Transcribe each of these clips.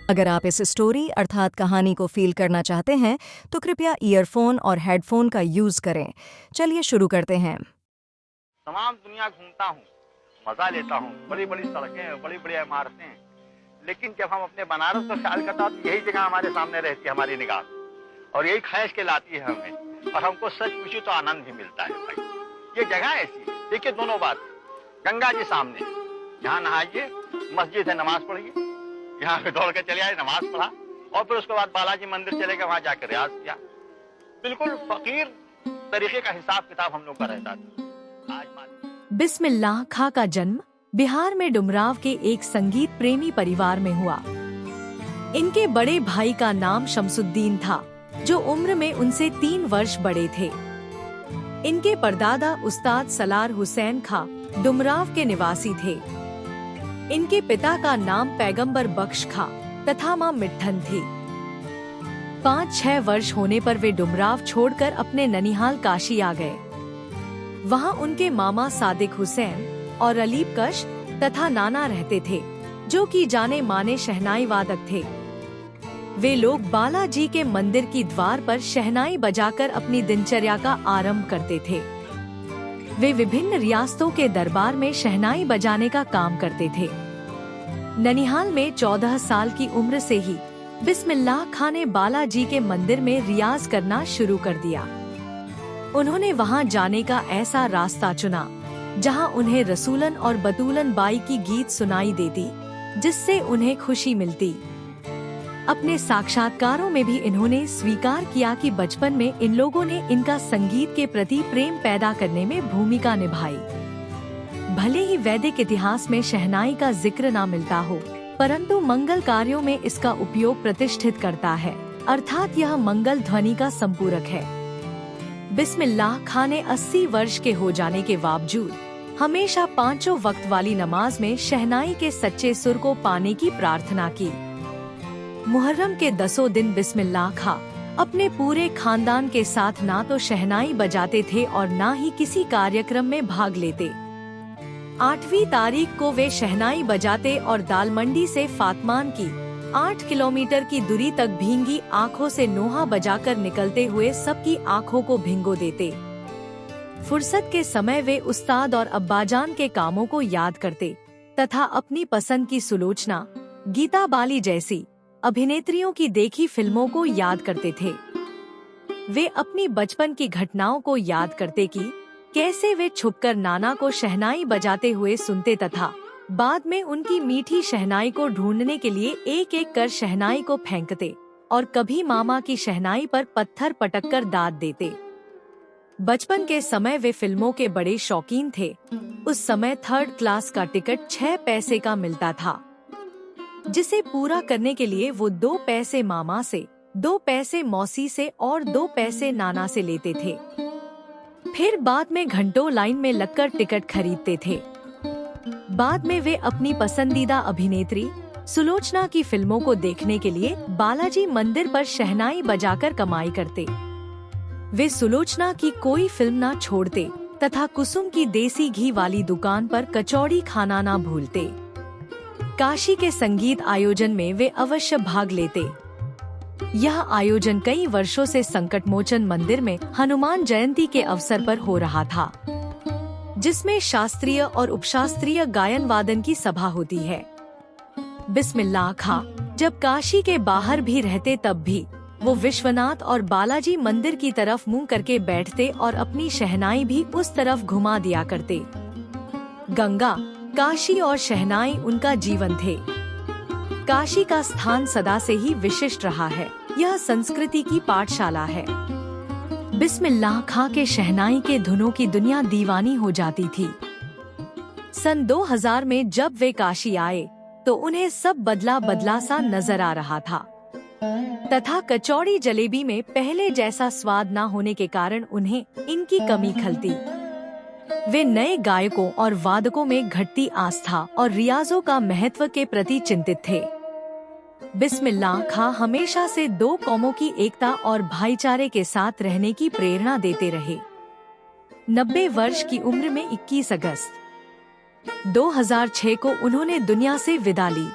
अगर आप इस स्टोरी अर्थात कहानी को फील करना चाहते हैं तो कृपया ईयरफोन और हेडफोन का यूज करें। चलिए शुरू करते हैं। तमाम दुनिया घूमता हूँ, मजा लेता हूँ, बड़ी बड़ी सड़कें, बड़ी बड़ी इमारतें, लेकिन जब हम अपने बनारस का ख्याल करता हूँ तो यही जगह हमारे सामने रहती है, हमारी निगाह, और यही ख्वाहिश के लाती है हमें, और हमको सच पूछी तो आनंद भी मिलता है। भाई ये जगह ऐसी है, देखिए दोनों बात, गंगा जी सामने, यहाँ नहाइए, मस्जिद है, नमाज पढ़िए, यहाँ पे दौड़ के चले आए, नमाज पढ़ा, और फिर उसके बाद बालाजी मंदिर चले गए, वहां जाकर रियाज किया। बिल्कुल फकीर तरीके का हिसाब किताब हम लोग का रहता था। बिस्मिल्लाह खां का जन्म बिहार में डुमराव के एक संगीत प्रेमी परिवार में हुआ। इनके बड़े भाई का नाम शमसुद्दीन था, जो उम्र में उनसे 3 वर्ष बड़े थे। इनके परदादा उस्ताद सलार हुसैन खां डुमराव के निवासी थे। इनके पिता का नाम पैगंबर बख्श खां तथा मां मिट्ठन थी। 5-6 वर्ष होने पर वे डुमराव छोड़कर अपने ननिहाल काशी आ गए। वहां उनके मामा सादिक हुसैन और अलीब कश तथा नाना रहते थे, जो कि जाने माने शहनाई वादक थे। वे लोग बालाजी के मंदिर की द्वार पर शहनाई बजाकर अपनी दिनचर्या का आरंभ करते थे। वे विभिन्न रियासतों के दरबार में शहनाई बजाने का काम करते थे। ननिहाल में 14 साल की उम्र से ही बिस्मिल्लाह खां ने बालाजी के मंदिर में रियाज करना शुरू कर दिया। उन्होंने वहां जाने का ऐसा रास्ता चुना जहां उन्हें रसूलन और बतूलन बाई की गीत सुनाई देती, जिससे उन्हें खुशी मिलती। अपने साक्षात्कारों में भी इन्होंने स्वीकार किया कि बचपन में इन लोगों ने इनका संगीत के प्रति प्रेम पैदा करने में भूमिका निभाई। भले ही वैदिक इतिहास में शहनाई का जिक्र ना मिलता हो, परंतु मंगल कार्यों में इसका उपयोग प्रतिष्ठित करता है, अर्थात यह मंगल ध्वनि का संपूरक है। बिस्मिल्लाह खां ने 80 वर्ष के हो जाने के बावजूद हमेशा 5 वक्त वाली नमाज में शहनाई के सच्चे सुर को पाने की प्रार्थना की। मुहर्रम के 10 दिन बिस्मिल्लाह खां अपने पूरे खानदान के साथ ना तो शहनाई बजाते थे और ना ही किसी कार्यक्रम में भाग लेते। 8वीं तारीख को वे शहनाई बजाते और दालमंडी से फातमान की 8 किलोमीटर की दूरी तक भींगी आँखों से नोहा बजाकर निकलते हुए सबकी आँखों को भिंगो देते। फुर्सत के समय वे उस्ताद और अब्बाजान के कामों को याद करते तथा अपनी पसंद की सुलोचना, गीता बाली जैसी अभिनेत्रियों की देखी फिल्मों को याद करते थे। वे अपनी बचपन की घटनाओं को याद करते कि कैसे वे छुपकर नाना को शहनाई बजाते हुए सुनते तथा बाद में उनकी मीठी शहनाई को ढूंढने के लिए एक एक कर शहनाई को फेंकते और कभी मामा की शहनाई पर पत्थर पटककर दाद देते। बचपन के समय वे फिल्मों के बड़े शौकीन थे। उस समय 3rd क्लास का टिकट 6 पैसे का मिलता था, जिसे पूरा करने के लिए वो 2 पैसे मामा से, 2 पैसे मौसी से और 2 पैसे नाना से लेते थे। फिर बाद में घंटों लाइन में लगकर टिकट खरीदते थे। बाद में वे अपनी पसंदीदा अभिनेत्री सुलोचना की फिल्मों को देखने के लिए बालाजी मंदिर पर शहनाई बजाकर कमाई करते। वे सुलोचना की कोई फिल्म ना छोड़ते तथा कुसुम की देसी घी वाली दुकान पर कचौड़ी खाना ना भूलते। काशी के संगीत आयोजन में वे अवश्य भाग लेते। यह आयोजन कई वर्षों से संकटमोचन मंदिर में हनुमान जयंती के अवसर पर हो रहा था, जिसमें शास्त्रीय और उपशास्त्रीय गायन वादन की सभा होती है। बिस्मिल्लाह खां जब काशी के बाहर भी रहते तब भी वो विश्वनाथ और बालाजी मंदिर की तरफ मुंह करके बैठते और अपनी शहनाई भी उस तरफ घुमा दिया करते। गंगा, काशी और शहनाई उनका जीवन थे। काशी का स्थान सदा से ही विशिष्ट रहा है। यह संस्कृति की पाठशाला है। बिस्मिल्लाह खां के शहनाई के धुनों की दुनिया दीवानी हो जाती थी। सन 2000 में जब वे काशी आए तो उन्हें सब बदला बदला सा नजर आ रहा था तथा कचौड़ी जलेबी में पहले जैसा स्वाद न होने के कारण उन्हें इनकी कमी खलती। वे नए गायकों और वादकों में घटती आस्था और रियाजों का महत्व के प्रति चिंतित थे। बिस्मिल्लाह खां हमेशा से 2 कौमों की एकता और भाईचारे के साथ रहने की प्रेरणा देते रहे। 90 वर्ष की उम्र में 21 अगस्त 2006 को उन्होंने दुनिया से विदा ली।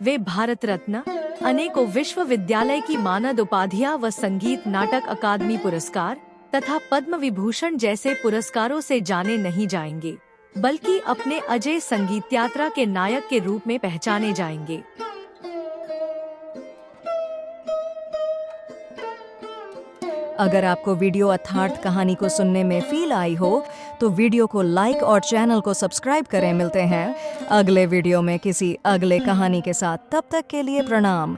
वे भारत रत्न, अनेकों विश्वविद्यालय की मानद उपाधियां व संगीत नाटक अकादमी पुरस्कार तथा पद्म विभूषण जैसे पुरस्कारों से जाने नहीं जाएंगे, बल्कि अपने अजय संगीत यात्रा के नायक के रूप में पहचाने जाएंगे। अगर आपको वीडियो अर्थार्थ कहानी को सुनने में फील आई हो तो वीडियो को लाइक और चैनल को सब्सक्राइब करें। मिलते हैं अगले वीडियो में किसी अगले कहानी के साथ। तब तक के लिए प्रणाम।